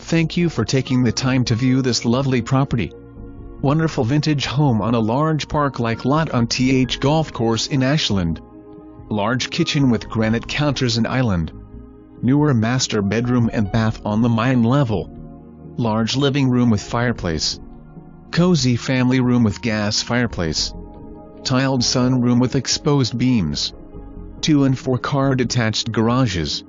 Thank you for taking the time to view this lovely property. Wonderful vintage home on a large park-like lot on TH Golf Course in Ashland. Large kitchen with granite counters and island. Newer master bedroom and bath on the main level. Large living room with fireplace. Cozy family room with gas fireplace. Tiled sunroom with exposed beams. 2 and 4 car detached garages.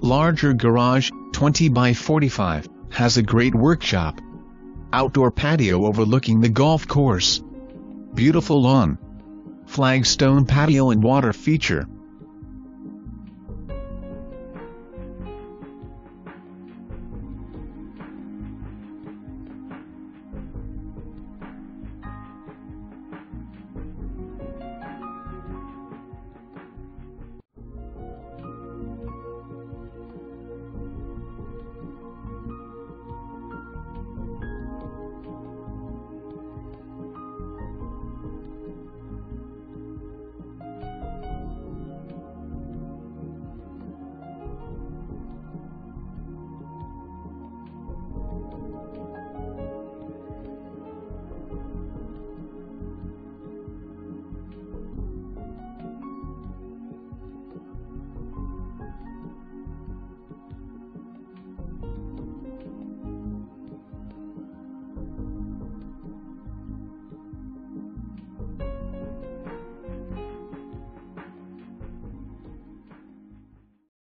Larger garage, 20 by 45, has a great workshop. Outdoor patio overlooking the golf course. Beautiful lawn. Flagstone patio and water feature.